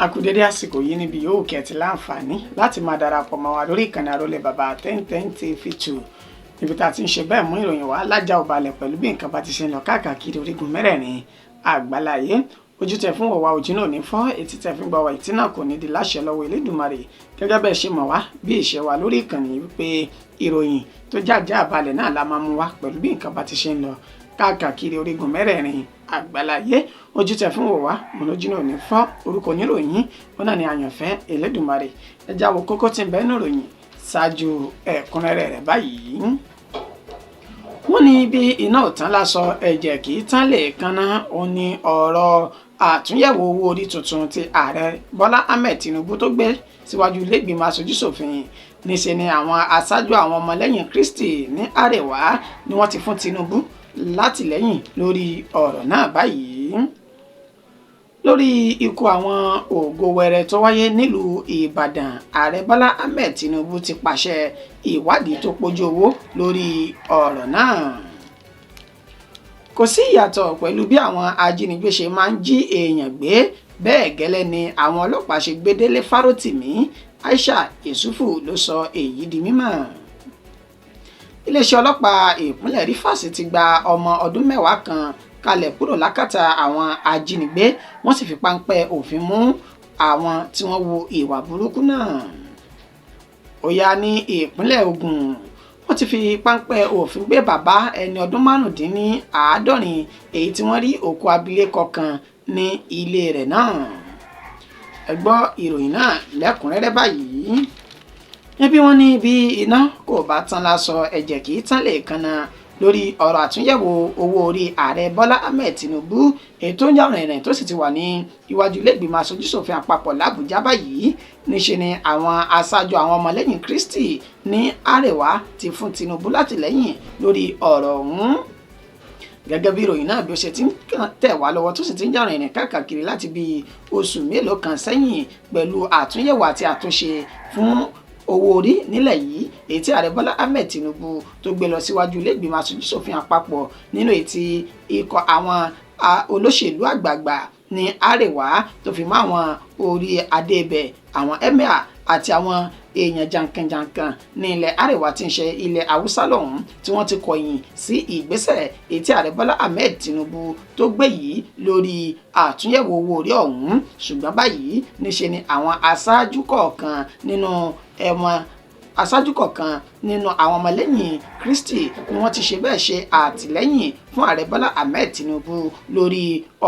A kú dédé àsìkò yìí níbi yòówù kẹ́ ti láǹfààní láti máa darapọ̀ mọ́ wa lórí ìkànnì Àrólé Bàbá 1010 TV2 níbi tá a ti ń ṣe bẹ́ẹ̀ mú ìròyìn wá lájà ò balẹ̀ pẹ̀lú bí nǹkan bá ti ṣe ń lọ káàkiri orígun mẹ́rẹ̀ẹ̀rin àgbáláyé. Ojú tẹ fún wọ̀wá ojú náà ní fọ́, etí tẹ fún gbọ́wọ́ etí náà kò ní di láṣẹ lọ́wọ́ Elédùmarè. Gẹ́gẹ́ bẹ́ẹ̀ ṣe mọ̀ wá bí ìṣe wa lórí ìkànnì wípé ìròyìn tó jájá àbalẹ̀ náà la máa mú wá pẹ̀lú bí nǹkan bá ti ṣe ń lọ káàkiri orígun mẹ́rẹ̀ẹ̀rin àgbáláyé. Ojú tẹ fún wọ̀wá mo lójú náà ní fọ́, orúkọ oníròyìn wọn náà ní àyànfẹ́ Elédùmarè. Ẹ já wo kókó tí ń bẹ nínú ìròyìn ṣáájú ẹ̀kúnrẹ́rẹ́ rẹ̀ báyìí. Wọ́n ní bí iná ò tán lásọ ẹ̀jẹ̀ kì í tán lè kanná. Ó ní ọ̀rọ̀ àtúnyẹ̀wò owó orí tuntun tí ààrẹ Bọ́lá Ahmed Tinubu tó gbé síwájú ilé ìgbìmọ̀ aṣojú-ṣòfin. Níṣe ni àwọn aṣáájú àwọn ọmọlẹ́yìn Kristi ní Àrẹwà ni wọ́n ti fún Tinubu látìlẹ́yìn lórí ọ̀rọ̀ náà báyìí. Lórí ikú àwọn ògo wẹrẹ tó wáyé nílùú Ìbàdàn, ààrẹ Bọ́lá Ahmed Tinubu ti pàṣẹ ìwádìí tó pójú owó lórí ọ̀rọ̀ náà. Kò sí ìyàtọ̀ pẹ̀lú bí àwọn ajínigbé ṣe máa ń jí èèyàn gbé, bẹ́ẹ̀ gẹ́lẹ́ ni àwọn ọlọ́pàá ṣe gbé Délé Fárótìmí. Aisha Yesufu ló sọ èyí di mímọ̀. Iléeṣẹ́ ọlọ́pàá ìpínlẹ̀ Rivers ti gba ọmọ ọdún mẹ́wàá kan kalẹ̀ kúrò lákàtà àwọn ajínigbé, wọ́n sì fi páńpẹ́ òfin mú àwọn tí wọ́n wu ìwà burúkú náà. Ó yá ní ìpínlẹ̀ Ògùn, wọ́n ti fi páńpẹ́ òfin gbé bàbá ẹni ọdún márùndínláàádọ́rin èyí tí wọ́n rí òkú abilékọ kan ní ilé rẹ̀ náà. Ẹ gbọ́ ìròyìn náà lẹ́kùnrẹ́rẹ́ báyìí. Ẹbí wọn ní bí iná kò bá tán lásọ ẹ̀jẹ̀ kì í tán lè kanna. Lórí ọ̀rọ̀ àtúnyẹ̀wò owó orí ààrẹ Bọ́lá Ahmed Tinubu ètò ń yàrá ìrìn tó sì ti wà ní iwájú ilé ìgbìmọ̀ aṣojú-ṣòfin àpapọ̀ l'Àbújá báyìí. Níṣe ni àwọn aṣáájú àwọn ọmọlẹ́yìn Kristi ní Àrẹwà ti fún Tinubu látìlẹ́yìn lórí ọ̀rọ̀ ọ̀hún. Gẹ́gẹ́ bí ìròyìn náà bí ó ṣe ti ń tẹ̀ wá lọ́wọ́ tó sì ti ń yàrá ìrìn káàkiri láti bí oṣù mélòó kan sẹ́yìn pẹ̀lú àtúnyẹ̀wò àti àtúnṣe fún owó orí nílẹ̀ yìí èyí tí ààrẹ Bọ́lá Ahmed Tinubu tó gbé lọ síwájú ilé ìgbìmọ̀ aṣojú-ṣòfin àpapọ̀ nínú èyí tí ikọ̀ àwọn olóṣèlú àgbààgbà ní Àrẹwà tó fi mọ́ àwọn orí adé ibẹ̀, àwọn emir àti àwọn èèyàn jankan-jankan ní ilẹ̀ Àrẹwà tí ń ṣe ilẹ̀ Haúsá lọ́hùn tí wọ́n ti kọ̀yìn sí ìgbésẹ̀ èyí tí ààrẹ Bọ́lá Ahmed Tinubu tó gbé yìí lórí àtúnyẹ̀wò owó orí ọ̀hún. Ṣùgbọ́n báyìí níṣe ni àwọn aṣáájú kọ̀ọ̀kan nínú àwọn ọmọlẹ́yìn Kristi ni wọ́n ti ṣe bẹ́ẹ̀ ṣe àtìlẹ́yìn fún ààrẹ Bọ́lá Ahmed Tinubu lórí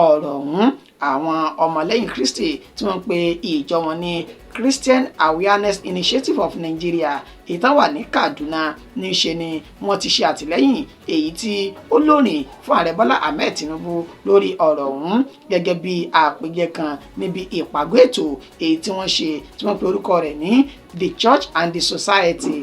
ọ̀rọ̀ ọ̀hún. Àwọn ọmọlẹ́yìn Kristi tí wọ́n pe ìjọ wọn ní Christian Awareness Initiative of Nigeria èyí tán wà ní Kaduna, níṣe ni wọ́n ti ṣe àtìlẹ́yìn èyí tí ó lóòrìn fún ààrẹ Bọ́lá Ahmed Tinubu lórí ọ̀rọ̀ ọ̀hún gẹ́gẹ́ bí àpèjẹ kan níbi ìpàgọ́ ètò èyí tí wọ́n ṣe tí wọ́n pe orúkọ rẹ̀ ní The Church and the Society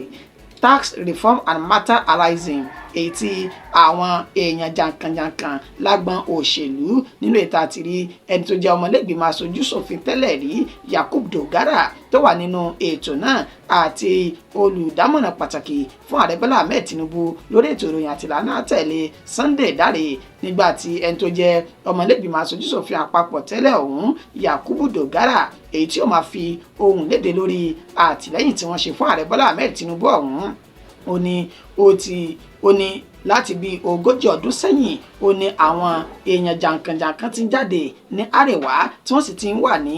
Tax Reform and Matter Arising, èyí tí àwọn èèyàn jankan-jankan lágbọn òṣèlú nínú ètò àtìrí ẹni tó jẹ́ ọmọlẹ́gbìmọ̀ aṣojú-ṣòfin tẹ́lẹ̀ rí Yakub Dogara tó wà nínú ètò náà àti olùdámọ̀ràn pàtàkì fún ààrẹ Bọ́lá Ahmed Tinubu lórí ètò ìròyìn àti ìlànà àtẹ̀lé Sunday Dare, nígbà tí ẹni tó jẹ́ ọmọlẹ́gbìmọ̀ aṣojú-ṣòfin àpapọ̀ tẹ́lẹ̀ ọ̀hún Yakubu Dogara èyí tí ó máa fi ohùn léde lórí àtìlẹ́yìn tí wọ́n ṣe fún ààrẹ Bọ́lá Ahmed Tinubu ọ̀hún. Ó ní láti bí 40 ọdún sẹ́yìn ó ní àwọn èèyàn jankan-jankan ti ń jáde ní Àrẹwà tí wọ́n sì ti ń wà ní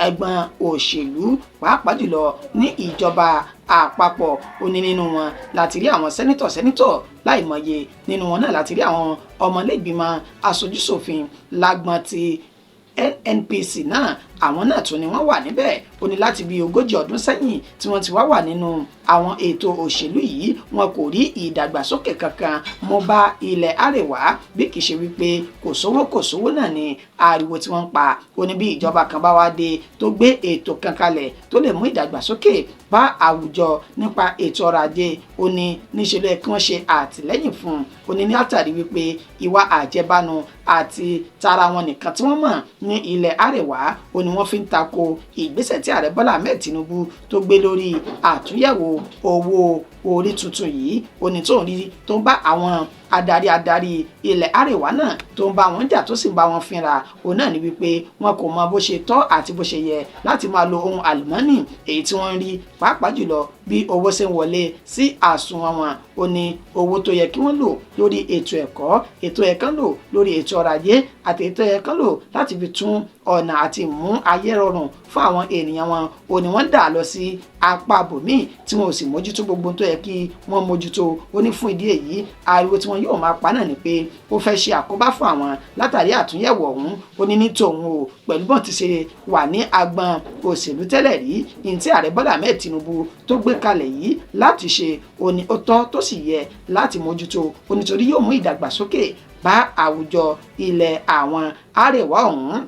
ẹgbọn òṣèlú pàápàá jùlọ ní ìjọba àpapọ̀. Ó ní nínú wọn láti rí àwọn sẹ́nítọ̀ láìmọye, nínú wọn náà láti rí àwọn ọmọlẹ́gbìmọ̀ aṣojú-ṣòfin lágbọn ti NNPC náà, àwọn náà tún ni wọ́n wà níbẹ̀. Ó ní láti bí 40 ọdún sẹ́yìn tí wọ́n ti wà nínú àwọn ètò òṣèlú yìí, wọn kò rí ìdàgbàsókè kankan mọ́ bá ilẹ̀ Àrẹwà bí kì í ṣe wípé kò sówó náà ni ariwo tí wọ́n ń pa. Ó ní bí ìjọba kan bá wá dé tó gbé ètò kan kalẹ̀ tó lè mú ìdàgbàsókè bá àwùjọ nípa ètò ọrọ̀ ajé, ó ní níṣe ló yẹ kí wọ́n ṣe àtìlẹ́yìn fún un. Ó ní látàrí wípé ìwà àjẹbánu àti tara wọn nìkan tí wọ́n mọ̀ ní ilẹ̀ Àrẹwà, ó ní wọ́n fi ń tako ìgbésẹ̀ tí ààrẹ Bọ́lá Ahmed Tinubu tó gbé lórí àtúnyẹ̀wò owó orí tuntun yìí òní tó ń rí tó ń bá àwọn adarí ilẹ̀ àríwá náà tó ń bá wọn jà tó sì ń bá wọn fínra òun náà ni wípé wọn kò mọ bó ṣe tọ́ àti bó ṣe yẹ láti máa lo ohun àlùmọ́nì èyí tí wọ́n ń rí pàápàá jùlọ bí owó ṣe ń wọlé sí àsùnwọ̀n wọn ó ní owó tó yẹ kí wọ́n lò lórí ètò ẹ̀kọ́ ètò ẹ̀kan lò lórí ètò ọrọ̀ ajé àti ètò ẹ̀kan lò láti fi tún ọ̀nà àti mú ayé rọrùn fún àwọn ènìyàn wọn ò ní wọ́n dà lọ sí apá bòmíì tí wọn ò sì mójútó gbogbo tó yẹ kí wọ́n mójútó ó ní fún ìdí èyí ariwo tí wọn yóò máa pa náà ni pé ó fẹ́ ṣe àkóbá fún àwọn látàrí àtúnyẹ̀wò ọ̀hún ó ní tòun o pẹ̀lú bọ́n ti ṣe wà ní agbọn òṣèlú tẹ́lẹ̀ rí ìyìn tí ààrẹ Bọ́lá Ahmed Tinubu tó gbé kalẹ̀ yìí láti ṣe ó ní ó tọ́ tó sì yẹ láti mójútó ó nítorí yóò mú ìdàgbàsókè bá àwùjọ ilẹ̀ àwọn àrẹwà ọ̀hún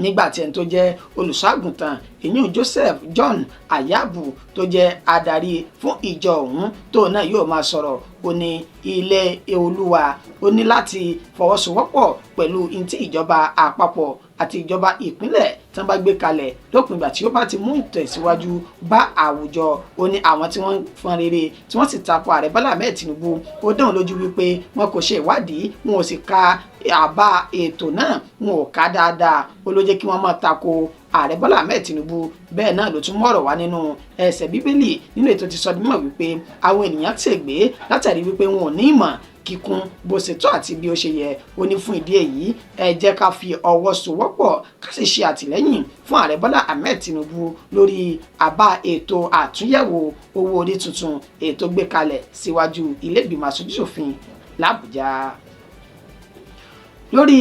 nígbà tí ẹni tó jẹ́ olùṣọ́àgùntàn ìyún Joseph John Ayabu tó jẹ́ adarí fún ìjọ ọ̀hún tó náà yóò máa sọ̀rọ̀ ó ní ilé Olúwa ó ní láti fọwọ́sowọ́pọ̀ pẹ̀lú ntí ìjọba àpapọ̀ àti ìjọba ìpínlẹ̀ tí wọ́n bá gbé kalẹ̀ lópin ìgbà tí ó bá ti mú ìtẹ̀síwájú bá àwùjọ ó ní àwọn tí wọ́n fọn rere tí wọ́n sì tako ààrẹ Bọ́lá Ahmed Tinubu ó dán lójú wípé wọn kò ṣe ìwádìí wọn ò sì ka àbá ètò náà wọn ò ká dáadáa ó ló jẹ́ kí wọ́n máa tako ààrẹ Bọ́lá Ahmed Tinubu bẹ́ẹ̀ náà ló tún mọ̀rọ̀ wá nínú ẹsẹ̀ bíbélì nínú ètò ti sọ di mímọ̀ wípé àwọn ènìyàn ṣègbé látàrí wípé wọn ò ní ìmọ̀ kíkún bó ṣe tó àti bí ó ṣe yẹ ó ní fún ìdí èyí ẹ jẹ́ ká fi ọwọ́ sowọ́pọ̀ ká sì ṣe àtìlẹ́yìn fún ààrẹ Bọ́lá Ahmed Tinubu lórí àbá ètò àtúnyẹ̀wò owó orí tuntun ètò gbé kalẹ̀ síwájú ilé ìgbìmọ̀ aṣojú-ṣòfin l'Àbújá. Lórí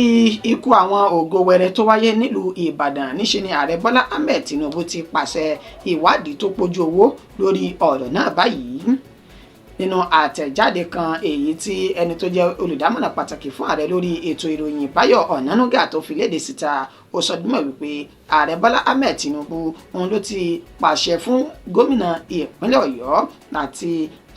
ikú àwọn ògo wẹrẹ tó wáyé nílùú Ìbàdàn níṣe ni ààrẹ Bọ́lá Ahmed Tinubu ti pàṣẹ ìwádìí tó pójú owó lórí ọ̀rọ̀ náà báyìí nínú àtẹ̀jáde kan èyí tí ẹni tó jẹ́ olùdámọ̀ràn pàtàkì fún ààrẹ lórí ètò ìròyìn Báyọ̀ Ọ̀nánúgà tó fi léde síta ó sọ dímọ̀ wípé ààrẹ Bọ́lá Ahmed Tinubu òun ló ti pàṣẹ fún gómìnà ìpínlẹ̀ Ọ̀yọ́ àti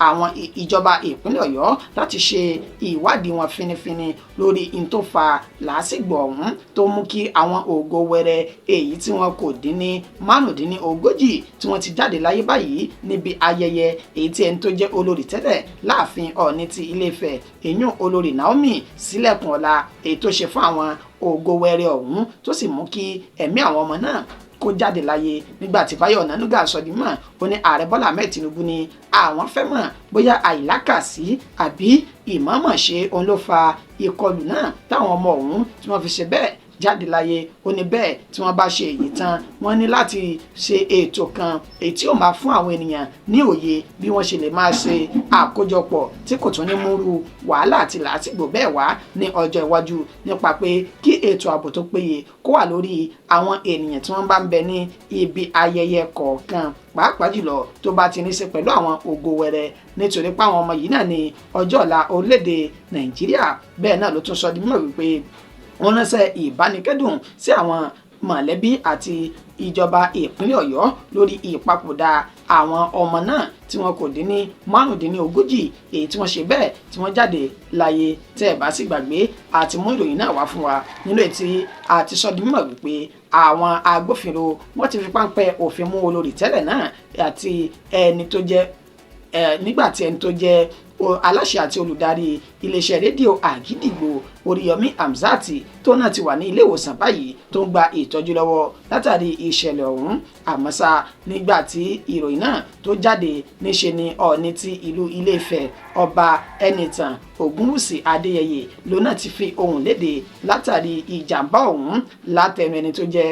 àwọn ìjọba ìpínlẹ̀ Ọ̀yọ́ láti ṣe ìwádìí wọn finifini lórí in tó fa làásìgbò ọ̀hún tó mú kí àwọn ògo wẹrẹ èyí tí wọn kò dín ní márùndínlógójì tí wọ́n ti jáde láyé báyìí níbi ayẹyẹ èyí tí ẹni tó jẹ́ olórí tẹ́lẹ̀ láàfin Ọọ̀ni ti Ilé-Ifẹ̀ èyún olórí Naomi Sílẹ̀kùnọlá èyí tó ṣe fún àwọn ògo wẹrẹ ọ̀hún tó sì mú kí ẹ̀mí àwọn ọmọ náà kó jáde láyé nígbà tí Báyọ̀ Ọ̀nánúgà sọ di mọ̀ ó ní ààrẹ Bọ́lá Ahmed Tinubu ni àwọn fẹ́ mọ̀ bóyá àìlákàsí àbí ìmọ̀ọ́mọ̀ ṣe òun ló fa ìkọlù náà táwọn ọmọ ọ̀hún tí wọ́n fi ṣe bẹ́ẹ̀ jáde láyé ó ní bẹ́ẹ̀ tí wọ́n bá ṣe èyí tán wọ́n ní láti ṣe ètò kan èyí tí ó máa fún àwọn ènìyàn ní òye bí wọ́n ṣe lè máa ṣe àkójọpọ̀ tí kò tún ní múrú wàhálà àti làásìgbò bẹ́ẹ̀ wá ní ọjọ́ iwájú nípa pé kí ètò ààbò tó péye kó wà lórí àwọn ènìyàn tí wọ́n bá ń bẹ ní ibi ayẹyẹ kọ̀ọ̀kan pàápàá jùlọ tó bá ti ní ṣe pẹ̀lú àwọn ògo wẹrẹ nítorí pé àwọn ọmọ yìí náà ní ọjọ́ ọ̀la orílẹ̀-èdè Nàìjíríà bẹ́ẹ̀ náà ló tún sọ di mímọ̀ wípé wọ́n ránṣẹ́ ìbánikẹ́dùn sí àwọn mọ̀lẹ́bí àti ìjọba ìpínlẹ̀ Ọ̀yọ́ lórí ìpapòdà àwọn ọmọ náà tí wọn kò dín ní márùndínlógójì èyí tí wọ́n ṣe bẹ́ẹ̀ tí wọ́n jáde láyé tẹ́ ẹ̀ bá sì gbàgbé àti mú ìròyìn náà wá fún wa nínú ètí àti sọ di mímọ̀ wípé àwọn agbófinró wọ́n ti fi páńpẹ́ òfin mú olórí tẹ́lẹ̀ náà àti ẹni tó jẹ́ nígbà tí ẹni tó jẹ́ aláṣẹ àti olùdarí iléeṣẹ́ rédíò Àgídìgbò Oríyọmí Hamzati tó náà ti wà ní ilé ìwòsàn báyìí tó ń gba ìtọ́jú lọ́wọ́ látàrí ìṣẹ̀lẹ̀ ọ̀hún àmọ́sá nígbà tí ìròyìn náà tó jáde níṣe ni Ọọ̀ni ti ìlú Ilé-Ifẹ̀ ọba Ẹnìtàn Ògúnwùsì Adéyẹyè ló náà ti fi ohùn léde látàrí ìjàmbá ọ̀hún látẹnu ẹni tó jẹ́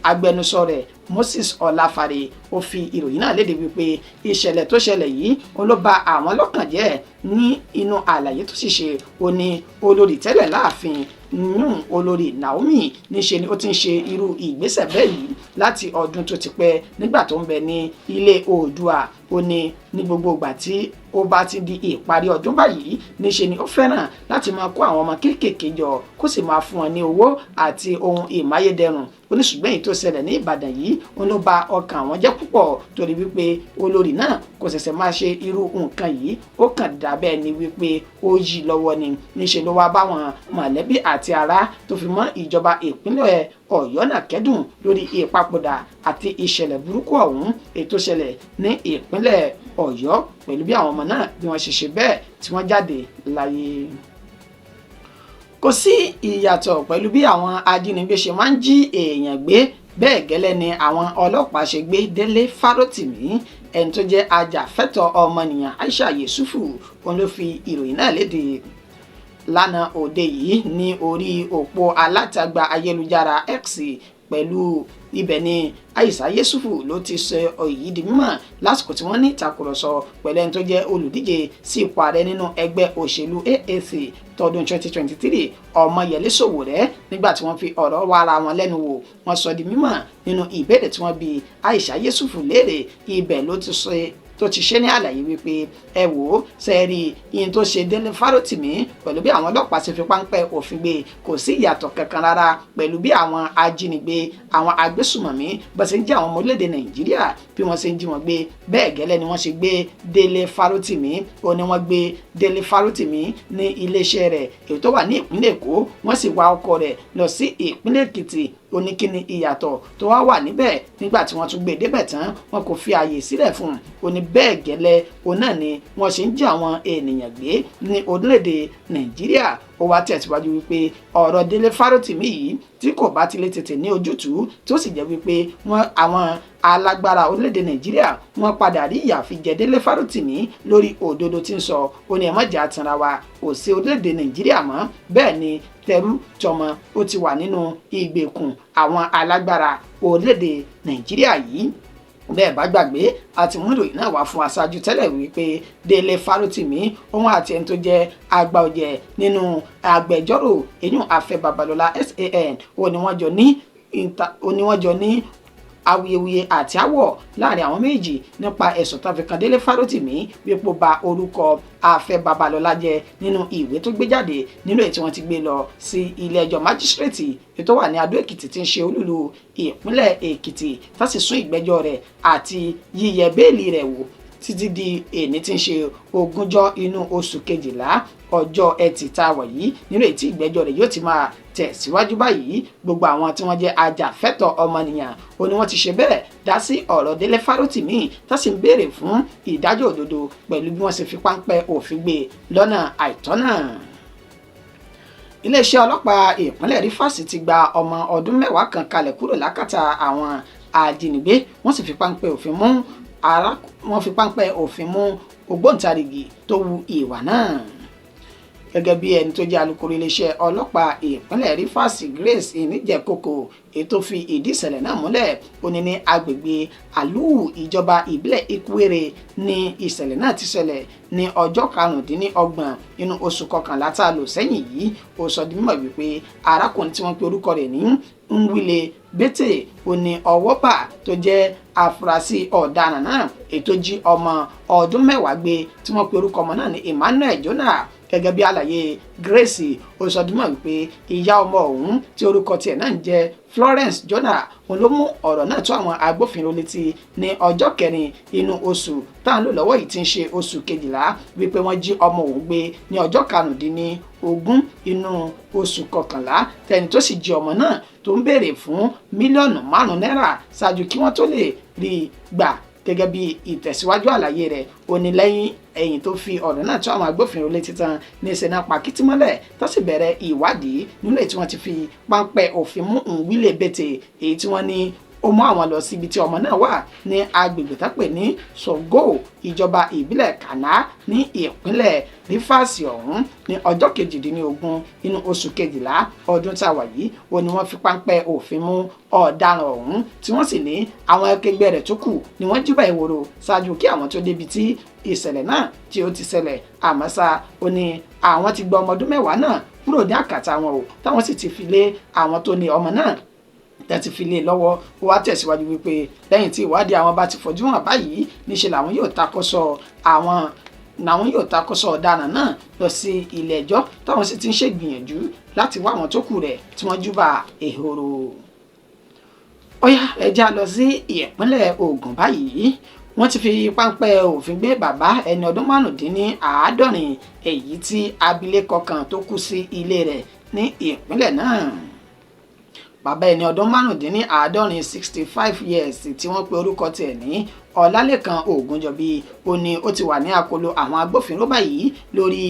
agbẹnusọ rẹ̀ Moses Ọláfárè ó fi ìròyìn náà léde wípé ìṣẹ̀lẹ̀ tó ṣẹlẹ̀ yìí òun ló bà àwọn lọ́kàn jẹ́ ní inú àlàyé tó sì ṣe ó ní olórí tẹ́lẹ̀ láàfin olórí Naomi níṣe ni ó ti ń ṣe irú ìgbésẹ̀ bẹ́ẹ̀ yìí láti ọdún tó ti pẹ́ nígbà tó ń bẹ ní ilé Oòduà ó ní gbogbo ìgbà tí ó bá ti di ìparí ọdún báyìí níṣe ni ó fẹ́ràn láti máa kó àwọn ọmọ kéékèèké jọ kó sì máa fún wọn ní owó àti ohun ìmáyédẹrùn oníṣùgbọ́n èyí tó ṣẹlẹ̀ ní Ìbàdàn yìí òun ló bà ọkàn àwọn jẹ́ púpọ̀ torí wípé olórí náà kò ṣẹ̀ṣẹ̀ máa ṣe irú nǹkan yìí ó kàn dàbẹ́ ni wípé ó yí lọ́wọ́ ni níṣe ló wá báwọn mọ̀lẹ́bí àti ará tó fi mọ́ ìjọba ìpínlẹ̀ Ọ̀yọ́ náà kẹ́dùn lórí ìpapòdà àti ìṣẹ̀lẹ̀ burúkú ọ̀hún èyí tó ṣẹlẹ̀ ní ìpínlẹ̀ Ọ̀yọ́ pẹ̀lú bí àwọn ọmọ náà bí wọ́n ṣe bẹ́ẹ̀ tí wọ́n jáde láyé. Kò sí ìyàtọ̀ pẹ̀lú bí àwọn ajínigbé ṣe máa ń jí èèyàn gbé, bẹ́ẹ̀ gẹ́lẹ́ ni àwọn ọlọ́pàá ṣe gbé Délé Fárótìmí. Ẹni tó jẹ́ ajàfẹ́tọ̀ọ́ ọmọnìyàn Aisha Yesufu òun ló fi ìròyìn náà léde lánàá òde yìí ní orí òpó alátagbà ayélujára X. Pẹ̀lú ibẹ̀ ni Aisha Yesufu ló ti sọ èyí di mímọ̀ lásìkò tí wọ́n ní ìtàkùrọ̀sọ pẹ̀lú ẹni tó jẹ́ olùdíje sí ipò ààrẹ nínú ẹgbẹ́ òṣèlú AAC tọdún 2023 Ọmọyẹlé Sowore nígbà tí wọ́n fi ọ̀rọ̀ wá ara wọn lẹ́nu wò. Wọ́n sọ di mímọ̀ nínú ìbéèrè tí wọ́n bi Aisha Yesufu léèrè, ibẹ̀ ló ti sọ tó ti ṣe ní àlàyé wípé ẹ wò ó sẹ́ẹ̀rì yín tó ṣe Délé Fárótìmí pẹ̀lú bí àwọn ọlọ́pàá ṣe fi páńpẹ́ òfin gbé, kò sí ìyàtọ̀ kankan rárá pẹ̀lú bí àwọn ajínigbé àwọn agbésùmọ̀mí bó ṣe ń jí àwọn ọmọ orílẹ̀-èdè Nàìjíríà bí wọ́n ṣe ń jí wọn gbé, bẹ́ẹ̀ gẹ́lẹ́ ni wọ́n ṣe gbé Délé Fárótìmí. Ó ní wọ́n gbé Délé Fárótìmí ní iléeṣẹ́ rẹ̀ èyí tó wà ní ìpínlẹ̀ Èkó, wọ́n sì wá ọkọ̀ rẹ̀ lọ sí ìpínlẹ̀ Èkìtì. Ó ní kí ni ìyàtọ̀ tó wà níbẹ̀ nígbà tí wọ́n tún gbé débẹ̀ tán wọn kò fi ààyè sílẹ̀ fún un. Ó ní bẹ́ẹ̀ gẹ́lẹ́ òun náà ni wọ́n ṣe ń jí àwọn ènìyàn gbé ní orílẹ̀-èdè Nàìjíríà. Ó wá tẹ̀síwájú wípé ọ̀rọ̀ Délé Fárótìmí yìí tí kò bá ti lè tètè ní ojútùú tí ó sì jẹ́ wípé àwọn alágbára orílẹ̀-èdè Nàìjíríà wọ́n padà rí ìyà fi jẹ Délé Fárótìmí lórí òdodo tí ń sọ. Ó ní ẹ má jà tanra wa, kò sí orílẹ̀-èdè Nàìjíríà mọ́, bẹ́ẹ̀ ni tẹrú tọmọ ó ti wà nínú ìgbèkùn àwọn alágbára orílẹ̀-èdè Nàìjíríà yìí. Bẹ́ẹ̀ bá gbàgbé àti mú ìròyìn náà wá fún aṣáájú tẹ́lẹ̀ wípé Délé Fárótìmí òun àti ẹni tó jẹ́ àgbà ọ̀jẹ̀ nínú agbẹjọ́rò eyín Afẹ́ Babalọ́lá SAN ó ní wọ́n jọ ní awuyewuye àti àwọ̀ láàrin àwọn méjì nípa ẹ̀sùn tó fi kan Délé Fárótìmí wípé ó ba orúkọ Afẹ́ Babalọ́lá jẹ́ nínú ìwé tó gbé jáde nínú èyí tí wọ́n ti gbé lọ sí ilé ẹjọ́ májísírèètì èyí tó wà ní Adó Èkìtì tí ń ṣe olúlu ìpínlẹ̀ Èkìtì tó sì sún ìgbẹ́jọ́ rẹ̀ àti yíyẹ béèlì rẹ̀ wò títí di èní tí ń ṣe 20 inú oṣù kejìlá ọjọ́ Ẹtì tá a wà yìí, nínú èyí tí ìgbẹ́jọ́ rẹ̀ yóò ti máa tẹ̀síwájú báyìí. Gbogbo àwọn tí wọ́n jẹ́ ajàfẹ́tọ̀ọ́ ọmọnìyàn ó ní wọ́n ti ṣe bẹ́ẹ̀ dá sí ọ̀rọ̀ Délé Fárótìmí tó sì ń béèrè fún ìdájọ́ òdodo pẹ̀lú bí wọ́n ṣe fi páńpẹ́ òfin gbé lọ́nà àìtọ́nà. Iléeṣẹ́ ọlọ́pàá ìpínlẹ̀ Rivers ti gba ọmọ ọdún 10 kan kalẹ̀ kúrò lákàtà àwọn ajínigbé. Wọ́n sì fi páńpẹ́ òfin mú ògbóǹtarìgì tó wu ìwà náà. Gẹ́gẹ́ bí ẹni tó jẹ́ alukoro iléeṣẹ́ ọlọ́pàá ìpínlẹ̀ Rivers Grace Ìníjẹ̀kòkò ètò fi ìdí ìṣẹ̀lẹ̀ náà múlẹ̀. Ó ní ní agbègbè Àlúù ìjọba ìbílẹ̀ Ìkwéré ní ìṣẹ̀lẹ̀ náà ti ṣẹlẹ̀ ní ọjọ́ 25 inú oṣù kọkànlá tá a lò sẹ́yìn yìí. Ó sọ di mímọ̀ wípé arákùnrin tí wọ́n pe orúkọ rẹ̀ ní Nwile Bete ó ní ọwọ́ bà tó jẹ́ afurasí ọ̀daràn náà ètò jí ọmọ ọdún 10 gbé tí wọ́n pe orúkọ ọmọ náà ní Emmanuel Jonah. Gẹ́gẹ́ bí àlàyé Grace ó sọ dímọ̀ wípé ìyá ọmọ ọ̀hún tí orúkọ tiẹ̀ náà ń jẹ́ Florence Jonah òun ló mú ọ̀rọ̀ náà tó àwọn agbófinró létí ní ọjọ́ 4 inú oṣù tá à ń lò lọ́wọ́ yìí tí ń ṣe oṣù kejìlá wípé wọ́n jí ọmọ òun gbé ní ọjọ́ 15 inú oṣù kọkànlá. Tẹni tó sì jí ọmọ náà tó ń béèrè fún mílíọ̀nù 5 náírà ṣáájú kí wọ́n tó lè rí gbà. Gẹ́gẹ́ bí ìtẹ̀síwájú àlàyé rẹ̀ ó ní lẹ́yìn ẹ̀yìn tó fi ọ̀rọ̀ náà tó àwọn agbófinró létí tán ní sẹ́nà pàkítímọ́lẹ̀ tó sì bẹ̀rẹ̀ ìwádìí nílé tí wọ́n ti fi páńpẹ́ òfin mú Nwile Bete èyí tí wọ́n ní ó mú àwọn lọ síbi tí ọmọ náà wà ní agbègbè tápẹ̀ ní Sogo ìjọba ìbílẹ̀ Kana ní ìpínlẹ̀ Rivers ọ̀hún ní ọjọ́ 18 inú oṣù kejìlá ọdún tá a wà yìí. Ó ní wọ́n fi páńpẹ́ òfin mú ọ̀daràn ọ̀hún tí wọ́n sì ní àwọn akẹgbẹ́ rẹ̀ tó kù ni wọ́n júbà ìwòrò ṣáájú kí àwọn tó débi tí ìṣẹ̀lẹ̀ náà tí ó ti ṣẹlẹ̀. Àmọ́ ṣá ó ní àwọn ti gba ọmọ ọdún 10 náà kúrò ní àkàtà wọn o táwọn sì ti fi lé àwọn tó ní ọmọ náà tẹ́tí fi lé lọ́wọ́. Ó wá tẹ̀síwájú wípé lẹ́yìn tí ìwádìí àwọn bá ti fojú hàn báyìí níṣẹ́ làwọn yóò takọ́sọ ọ̀daràn náà lọ sí ilé ẹjọ́ táwọn sì ti ń ṣègbìyànjú láti wá àwọn tó kù rẹ̀ tí wọ́n júbà ehoro. Ó yá ẹ já lọ sí ìpínlẹ̀ Ògùn báyìí. Wọ́n ti fi páńpẹ́ òfin gbé bàbá ẹni ọdún 75 èyí tí abilékọ kan tó kú sí ilé rẹ̀ ní ìpínlẹ̀ náà. Bàbá ẹni ọdún 75 65 years tí wọ́n pe orúkọ tiẹ̀ ní Ọlálékan Ògúnjọbí ó ní ó ti wà ní àkóló àwọn agbófinró báyìí lórí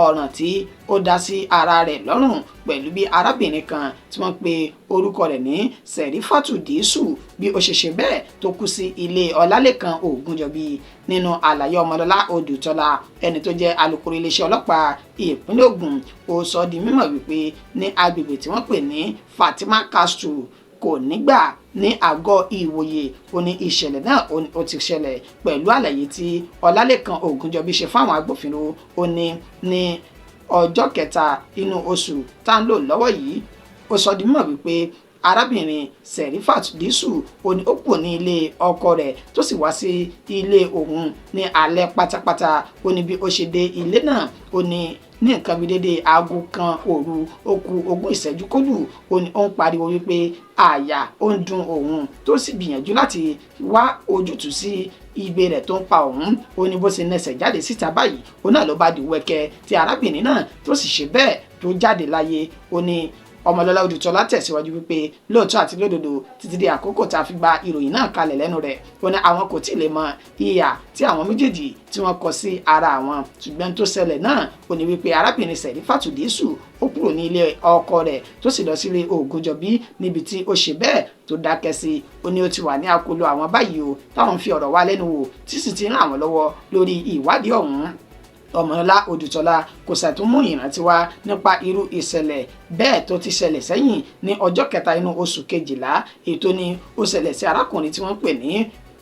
ọ̀ràn tí ó dá sí ara rẹ̀ lọ́rùn pẹ̀lú bí arábìnrin kan tí wọ́n pe orúkọ rẹ̀ ní Sẹ̀rífátù Dísù bí ó ṣe ṣe bẹ́ẹ̀ tó kú sí ilé Ọlálékan Ògúnjọbí. Nínú àlàyé Ọmọlọ́lá Odùtọ́lá ẹni tó jẹ́ alukoro iléeṣẹ́ ọlọ́pàá ìpínlẹ̀ Ògùn ó sọ di mímọ̀ wípé ní agbègbè tí wọ́n pè ní Fatima Castle kò nígbà ní àgọ́ ìwòye ó ní ìṣẹ̀lẹ̀ náà ó ti ṣẹlẹ̀ pẹ̀lú àlàyé tí Ọlálékan Ògúnjọbí ṣe fáwọn agbófinró ó ní ọjọ́ kẹta inú oṣù tá ń lò lọ́wọ́ yìí ó sọ di mímọ̀ wípé arábìnrin Sẹ̀rífátù Dísù ó ní ó kúrò ní ilé ọkọ rẹ̀ tó sì wá sí ilé òun ní alẹ́ pátápátá ó ní bí ó ṣe dé ilé náà ó ní nǹkan bíi dédé aago kan òru ó kù 20 ìṣẹ́jú kólù ó ní ó ń pariwo wípé àyà ó ń dùn òun tó sì gbìyànjú láti wá ojútùú sí igbe rẹ̀ tó ń pa òun ó ní bó ṣe nẹsẹ̀ jáde síta báyìí ó náà ló bá di wẹ́kẹ́ tí arábìnrin náà tó sì ṣe bẹ́ẹ̀ tó jáde láyé ó ní Ọmọlọ́lá Odùtọ́lá tẹ̀síwájú wípé lóòótọ́ àti lódodo títí di àkókò tá a fi gba ìròyìn náà kalẹ̀ lẹ́nu rẹ̀ ó ní àwọn kò tí ì lè mọ ìhà tí àwọn méjèèjì tí wọ́n kọ sí ara àwọn ṣùgbọ́n tó ṣẹlẹ̀ náà ó ní wípé arábìnrin Sẹ̀rífátù Dísù ó kúrò ní ilé ọkọ rẹ̀ tó sì lọ sílé Ògúnjọbí níbi tí ó ṣe bẹ́ẹ̀ tó dákẹ́ sí ó ní ó ti wà ní àkóló àwọn báyìí o táwọn fi ọ̀rọ̀ wá lẹ́nu wò tí sì ti ń ràn wọ́n lọ́wọ́ lórí ìwádìí ọ̀hún. Ọmọlọ́lá Odùtọ́lá kò ṣàtúnmú ìrántí wá nípa irú ìṣẹ̀lẹ̀ bẹ́ẹ̀ tó ti ṣẹlẹ̀ sẹ́yìn ní ọjọ́ kẹta inú oṣù kejìlá ètò ni ó ṣẹlẹ̀ sí arákùnrin tí wọ́n pè ní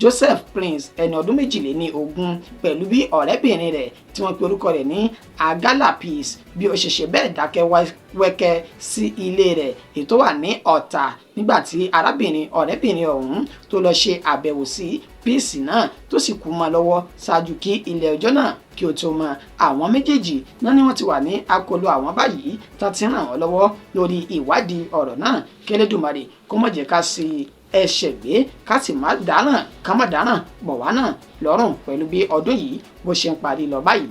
Joseph Prince ẹni ọdún 22 pẹ̀lú bí ọ̀rẹ́bìnrin rẹ̀ tí wọ́n pe orúkọ rẹ̀ ní Agala Peace bí ó ṣe ṣe bẹ́ẹ̀ dákẹ́ wẹ́kẹ́ sí ilé rẹ̀ ètò wà ní Ọ̀tà nígbà tí ọ̀rẹ́bìnrin ọ̀hún tó lọ ṣe àbẹ̀wò sí Peace náà tó sì kú mọ́ lọ́wọ́ ṣáájú kí ilé ẹjọ́ náà kí ó tó mọ àwọn méjèèjì náà ni wọ́n ti wà ní àkóló àwọn báyìí tá ti ràn wọ́n lọ́wọ́ lórí ìwádìí ọ̀rọ̀ náà kí Elédùmarè kó má jẹ́ ká sí ẹ̀ṣẹ̀ gbé ká sì má dáràn ká má dáràn bọ̀ wá náà lọ́rùn pẹ̀lú bí ọdún yìí bó ṣe ń parí lọ báyìí.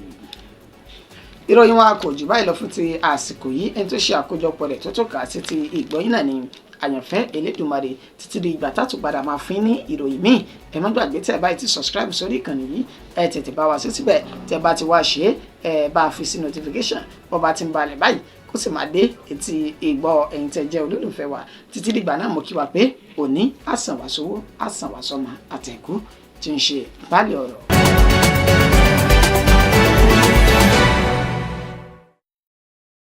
Ìròyìn wa kò jù báyìí lọ fún ti àsìkò yìí ẹni tó ṣe àkójọpọ̀ rẹ̀ tó tó kà sí ti ìgbọ́yìn náà ni àyànfẹ́ Elédùmarè títí di ìgbà tá tó padà máa fín ní ìròyìn míì ẹ má gbàgbé tẹ́ bá ti subscribe sórí ìkànnì yìí ẹ tètè bá wa sí síbẹ̀ tẹ́ bá ti wá ṣe ẹ bá fi sí notification bó bá ti ń balẹ̀ báyìí kó sì máa dé etí ìgbọ́ ẹ̀yin tẹ́ jẹ́ olólùfẹ́ wa títí dìgbà náà mo kí wa pé òní àsàn wá sówó àsàn wá sọ́mọ àtẹ̀kú tí ń ṣe báàlì ọ̀rọ̀.